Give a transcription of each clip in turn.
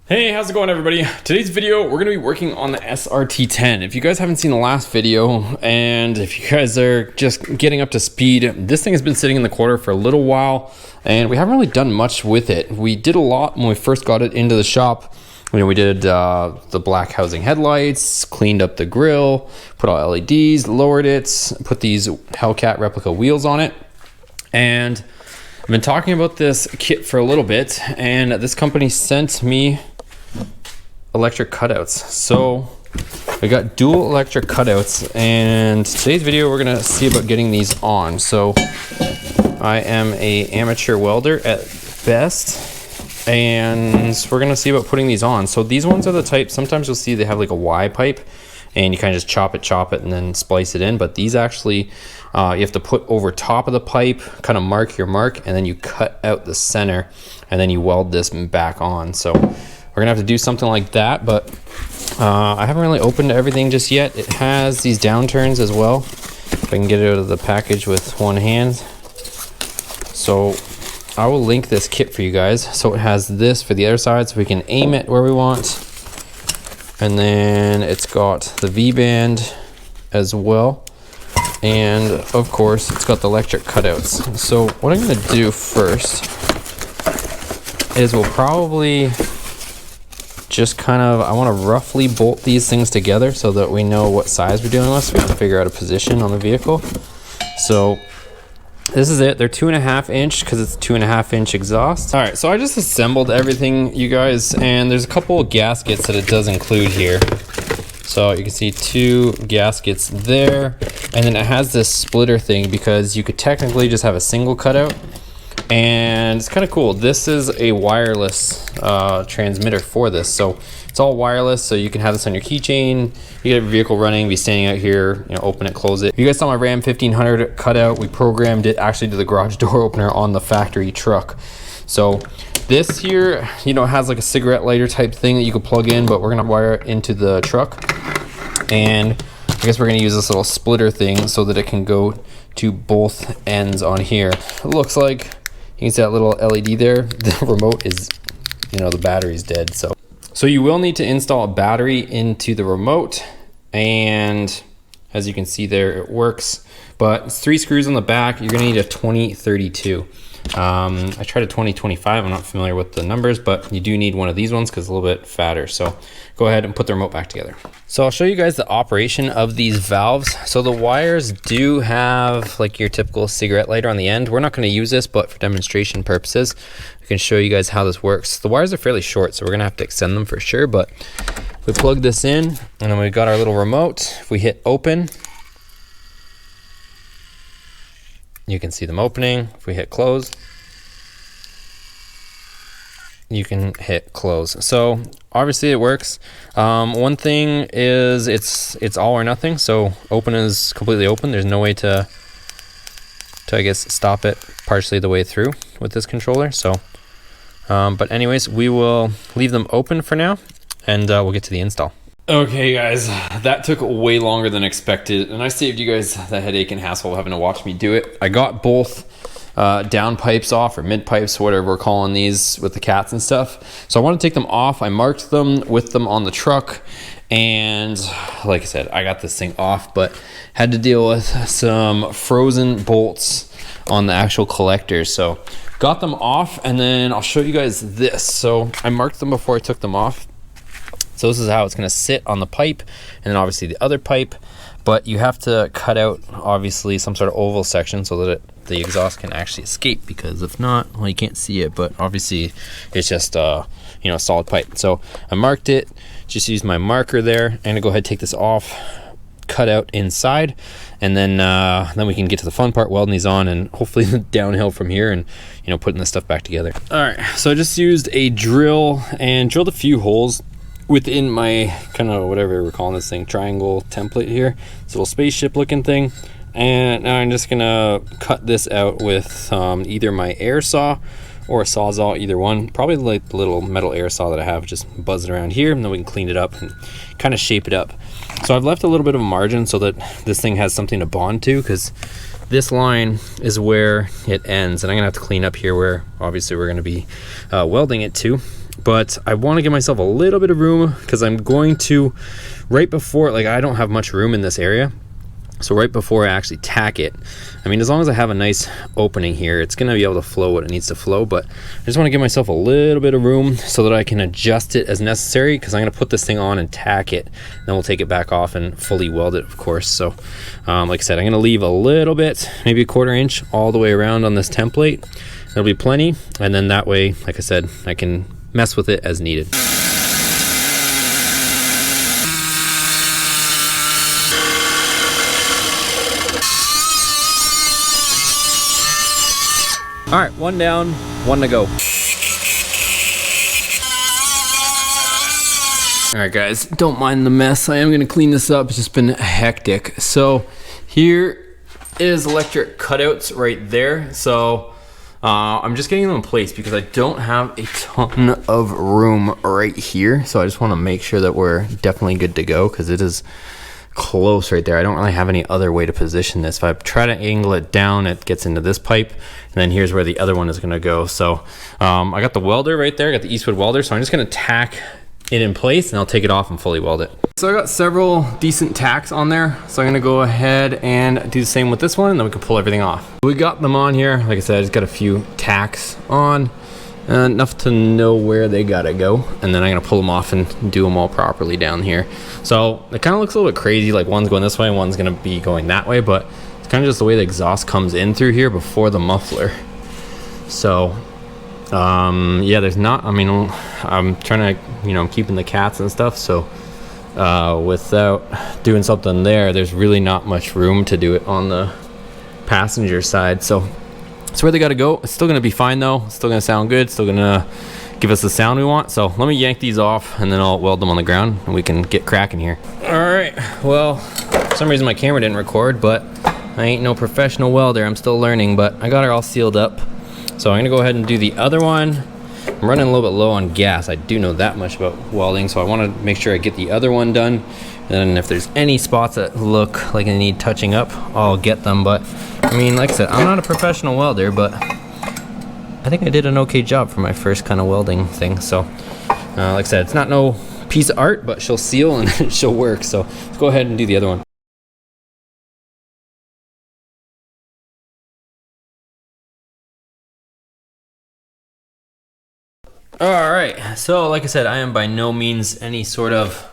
Hey, how's it going everybody? Today's video, we're gonna be working on the SRT-10. If you guys haven't seen the last video, and if you guys are just getting up to speed, this thing has been sitting in the quarter for a little while, and we haven't really done much with it. We did a lot when we first got it into the shop. You know, we did the black housing headlights, cleaned up the grille, put all LEDs, lowered it, put these Hellcat replica wheels on it, and I've been talking about this kit for a little bit, and this company sent me electric cutouts. So we got dual electric cutouts, and today's video we're gonna see about getting these on. So I am a amateur welder at best, and we're gonna see about putting these on. So these ones are the type, sometimes you'll see they have like a Y pipe and you kind of just chop it and then splice it in, but these actually you have to put over top of the pipe, kind of mark your mark, and then you cut out the center and then you weld this back on. So we're gonna have to do something like that, but I haven't really opened everything just yet. It has these downturns as well, if I can get it out of the package with one hand. So I will link this kit for you guys. So it has this for the other side, so we can aim it where we want, and then it's got the V-band as well, and of course it's got the electric cutouts. So what I'm gonna do first is we'll probably just kind of, I want to roughly bolt these things together so that we know what size we're dealing with, so we can figure out a position on the vehicle. So this is it. They're 2.5 inch because it's 2.5 inch exhaust. All right, so I just assembled everything, you guys, and there's a couple of gaskets that it does include here. So you can see 2 gaskets there, and then it has this splitter thing because you could technically just have a single cutout, and it's kind of cool. This is a wireless transmitter for this, so it's all wireless, so you can have this on your keychain. You get a vehicle running, be standing out here, you know, open it, close it. You guys saw my Ram 1500 cutout. We programmed it actually to the garage door opener on the factory truck. So this here, you know, has like a cigarette lighter type thing that you could plug in, but we're gonna wire it into the truck, and I guess we're gonna use this little splitter thing so that it can go to both ends on here. It looks like, you can see that little LED there. The remote is, you know, the battery's dead. So you will need to install a battery into the remote, and as you can see there, it works. But it's 3 screws on the back. You're gonna need a 2032. I tried a 2025. I'm not familiar with the numbers, but you do need one of these ones because it's a little bit fatter. So go ahead and put the remote back together. So I'll show you guys the operation of these valves. So the wires do have like your typical cigarette lighter on the end. We're not going to use this, but for demonstration purposes, I can show you guys how this works. The wires are fairly short, so we're going to have to extend them for sure, but we plug this in, and then we've got our little remote. If we hit open, you can see them opening. If we hit close, you can hit close. So obviously it works. One thing is it's all or nothing. So open is completely open. There's no way to I guess stop it partially the way through with this controller. So but anyways, we will leave them open for now, and we'll get to the install. Okay guys, that took way longer than expected, and I saved you guys the headache and hassle of having to watch me do it. I got both down pipes off, or mid pipes, whatever we're calling these with the cats and stuff. So I want to take them off. I marked them with them on the truck, and like I said, I got this thing off, but had to deal with some frozen bolts on the actual collectors. So got them off, and then I'll show you guys this. So I marked them before I took them off. So this is how it's going to sit on the pipe, and then obviously the other pipe, but you have to cut out obviously some sort of oval section so that the exhaust can actually escape, because if not, well, you can't see it, but obviously it's just you know, a solid pipe. So I marked it, just used my marker there. I'm going to go ahead and take this off, cut out inside, and then we can get to the fun part, welding these on, and hopefully downhill from here, and you know, putting this stuff back together. All right, so I just used a drill and drilled a few holes within my kind of, whatever we're calling this thing, triangle template here, this little spaceship looking thing. And now I'm just gonna cut this out with either my air saw or a Sawzall, either one. Probably like the little metal air saw that I have just buzzing around here, and then we can clean it up and kind of shape it up. So I've left a little bit of a margin so that this thing has something to bond to, because this line is where it ends, and I'm gonna have to clean up here where obviously we're gonna be welding it to. but I want to give myself a little bit of room because I'm going to, right before, like I don't have much room in this area. So right before I actually tack it, I mean, as long as I have a nice opening here, it's going to be able to flow what it needs to flow, but I just want to give myself a little bit of room so that I can adjust it as necessary, because I'm going to put this thing on and tack it, then we'll take it back off and fully weld it, of course. So like I said, I'm going to leave a little bit, maybe a 1/4 inch all the way around on this template. There'll be plenty, and then that way, like I said, I can mess with it as needed. All right, 1 down, 1 to go. All right, guys, don't mind the mess. I am gonna clean this up. It's just been hectic. So here is electric cutouts right there. So I'm just getting them in place because I don't have a ton of room right here. So I just wanna make sure that we're definitely good to go, because it is close right there. I don't really have any other way to position this. If I try to angle it down, it gets into this pipe, and then here's where the other one is going to go. So I got the welder right there, I got the Eastwood welder, so I'm just going to tack it in place and I'll take it off and fully weld it. So I got several decent tacks on there, so I'm going to go ahead and do the same with this one, and then we can pull everything off. We got them on here. Like I said, I just got a few tacks on, enough to know where they gotta go, and then I'm gonna pull them off and do them all properly down here. So it kind of looks a little bit crazy, like one's going this way and one's gonna be going that way, but it's kind of just the way the exhaust comes in through here before the muffler. So yeah, there's not, I mean, I'm trying to, you know, I'm keeping the cats and stuff, so without doing something there's really not much room to do it on the passenger side. So it's where they got to go. It's still going to be fine though. It's still going to sound good. It's still going to give us the sound we want. So let me yank these off and then I'll weld them on the ground and we can get cracking here. All right. Well, for some reason my camera didn't record, but I ain't no professional welder. I'm still learning, but I got her all sealed up. So I'm going to go ahead and do the other one. I'm running a little bit low on gas. I do know that much about welding, so I want to make sure I get the other one done. And if there's any spots that look like they need touching up, I'll get them. But I mean, like I said, I'm not a professional welder, but I think I did an okay job for my first kind of welding thing. So like I said, it's not no piece of art, but she'll seal and she'll work. So let's go ahead and do the other one. All right, so like I said, I am by no means any sort of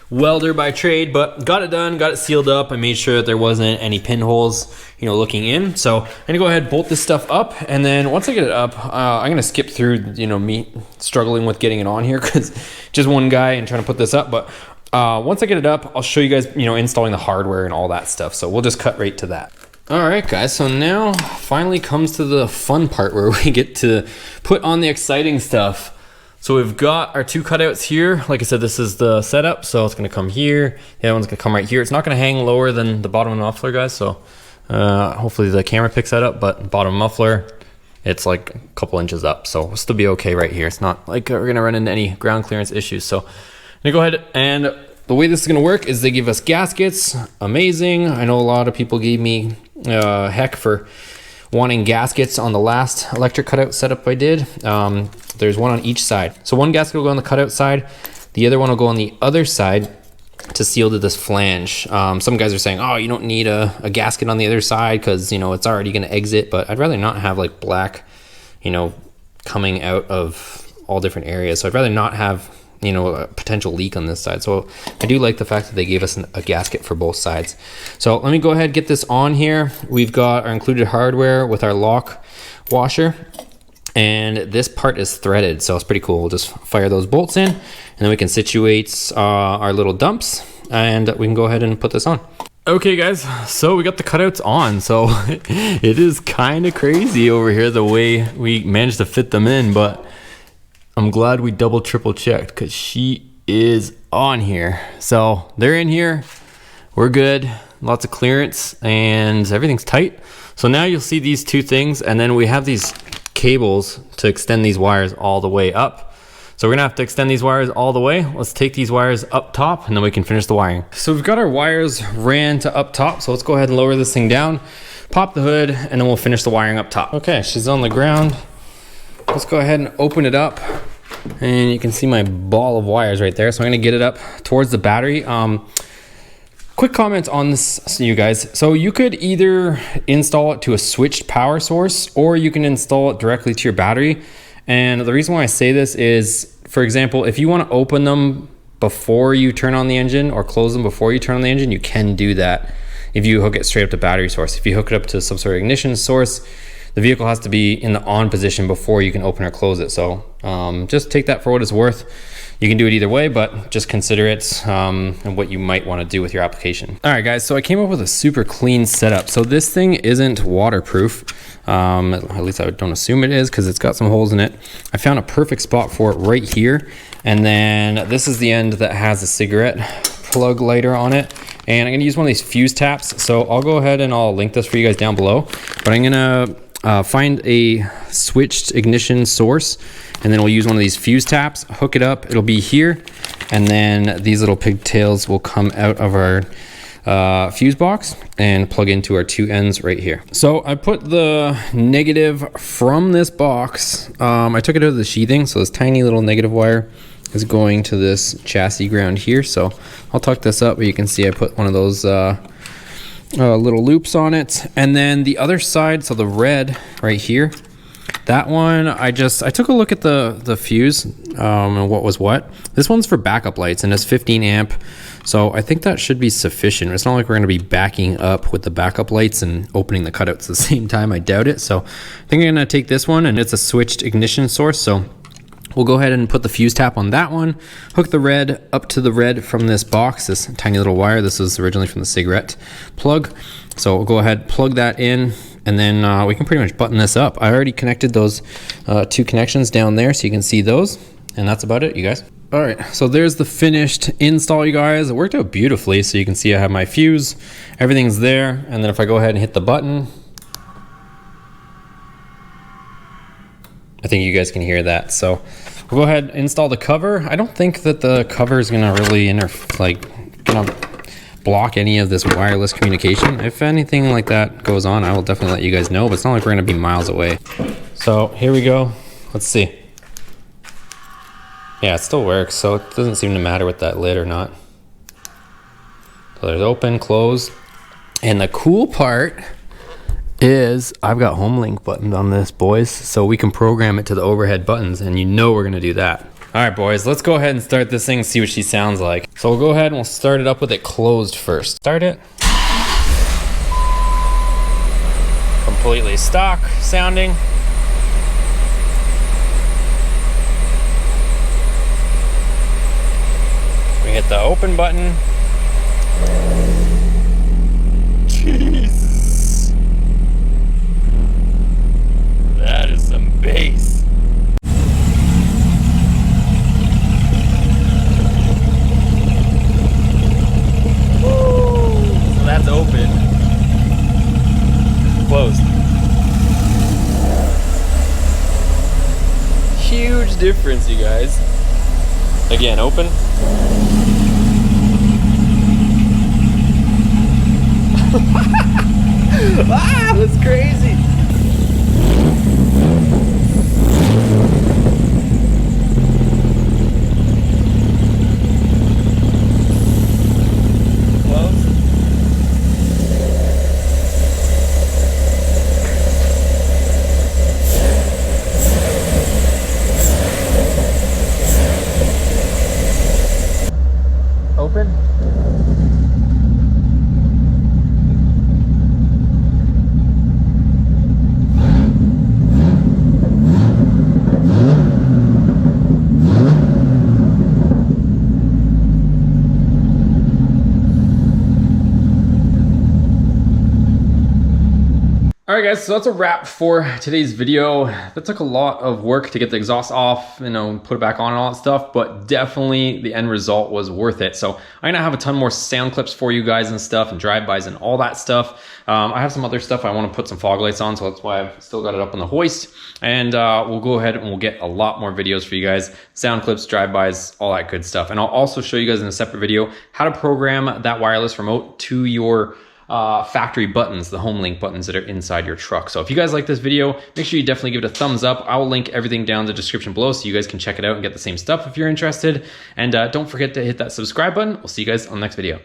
welder by trade, but got it done, got it sealed up. I made sure that there wasn't any pinholes, you know, looking in. So I'm gonna go ahead and bolt this stuff up, and then once I get it up, I'm gonna skip through, you know, me struggling with getting it on here because just one guy and trying to put this up. But once I get it up, I'll show you guys, you know, installing the hardware and all that stuff. So we'll just cut right to that. All right, guys, so now finally comes to the fun part where we get to put on the exciting stuff. So we've got our 2 cutouts here. Like I said, this is the setup, so it's gonna come here. The other one's gonna come right here. It's not gonna hang lower than the bottom of the muffler, guys, so hopefully the camera picks that up, but bottom muffler, it's like a couple inches up, so we'll still be okay right here. It's not like we're gonna run into any ground clearance issues. So I'm gonna go ahead, and the way this is gonna work is they give us gaskets. Amazing. I know a lot of people gave me heck for wanting gaskets on the last electric cutout setup I did. There's one on each side. So one gasket will go on the cutout side, the other one will go on the other side to seal to this flange. Some guys are saying, oh, you don't need a gasket on the other side because, you know, it's already gonna exit, but I'd rather not have like black, you know, coming out of all different areas. So I'd rather not have, you know, a potential leak on this side. So I do like the fact that they gave us a gasket for both sides. So let me go ahead and get this on here. We've got our included hardware with our lock washer, and this part is threaded, so it's pretty cool. We'll just fire those bolts in, and then we can situate our little dumps, and we can go ahead and put this on. Okay, guys, so we got the cutouts on. So it is kind of crazy over here the way we managed to fit them in, but I'm glad we double triple checked because she is on here. So they're in here, we're good, lots of clearance, and everything's tight. So now you'll see these 2 things, and then we have these cables to extend these wires all the way up. So we're gonna have to extend these wires all the way. Let's take these wires up top and then we can finish the wiring. So we've got our wires ran to up top. So let's go ahead and lower this thing down, pop the hood, and then we'll finish the wiring up top. Okay, she's on the ground. Let's go ahead and open it up. And you can see my ball of wires right there. So I'm gonna get it up towards the battery. Quick comment on this, you guys. So you could either install it to a switched power source, or you can install it directly to your battery. And the reason why I say this is, for example, if you want to open them before you turn on the engine or close them before you turn on the engine, you can do that if you hook it straight up to battery source. If you hook it up to some sort of ignition source, the vehicle has to be in the on position before you can open or close it. So just take that for what it's worth. You can do it either way, but just consider it and what you might want to do with your application. All right, guys, so I came up with a super clean setup. So this thing isn't waterproof. At least I don't assume it is, because it's got some holes in it. I found a perfect spot for it right here. And then this is the end that has a cigarette plug lighter on it. And I'm gonna use one of these fuse taps. So I'll go ahead and I'll link this for you guys down below. But I'm gonna find a switched ignition source, and then we'll use one of these fuse taps, hook it up, it'll be here, and then these little pigtails will come out of our fuse box and plug into our two ends right here. So I put the negative from this box, I took it out of the sheathing, so this tiny little negative wire is going to this chassis ground here. So I'll tuck this up, but you can see I put one of those little loops on it. And then the other side, so the red right here, that one, I took a look at the fuse and what was what. This one's for backup lights, and it's 15 amp. So I think that should be sufficient. It's not like we're gonna be backing up with the backup lights and opening the cutouts at the same time. I doubt it. So I think I'm gonna take this one, and it's a switched ignition source. So we'll go ahead and put the fuse tap on that one, hook the red up to the red from this box, this tiny little wire. This was originally from the cigarette plug. So we'll go ahead, plug that in, and then we can pretty much button this up. I already connected those two connections down there, so you can see those, and that's about it, you guys. All right, so there's the finished install, you guys. It worked out beautifully. So you can see I have my fuse, everything's there. And then if I go ahead and hit the button, I think you guys can hear that. So we'll go ahead and install the cover. I don't think that the cover is gonna really gonna block any of this wireless communication. If anything like that goes on, I will definitely let you guys know, but it's not like we're gonna be miles away. So here we go, let's see. Yeah, it still works, so it doesn't seem to matter with that lid or not. So there's open, close. And the cool part is I've got home link buttons on this, boys, so we can program it to the overhead buttons, and you know we're gonna do that. All right, boys, let's go ahead and start this thing and see what she sounds like. So we'll go ahead and we'll start it up with it closed first. Start it. Completely stock sounding. We hit the open button. Jesus. That is some bass. Woo. So that's open. Closed. Huge difference, you guys. Again, open. Ah, that's crazy. Close. Open. All right, guys, so that's a wrap for today's video. That took a lot of work to get the exhaust off, you know, put it back on and all that stuff, but definitely the end result was worth it. So I'm gonna have a ton more sound clips for you guys and stuff, and drive-bys and all that stuff. I have some other stuff I wanna put some fog lights on, so that's why I've still got it up on the hoist. And we'll go ahead and we'll get a lot more videos for you guys, sound clips, drive-bys, all that good stuff. And I'll also show you guys in a separate video how to program that wireless remote to your factory buttons, the home link buttons that are inside your truck. So if you guys like this video, make sure you definitely give it a thumbs up. I'll link everything down in the description below so you guys can check it out and get the same stuff if you're interested. And don't forget to hit that subscribe button. We'll see you guys on the next video.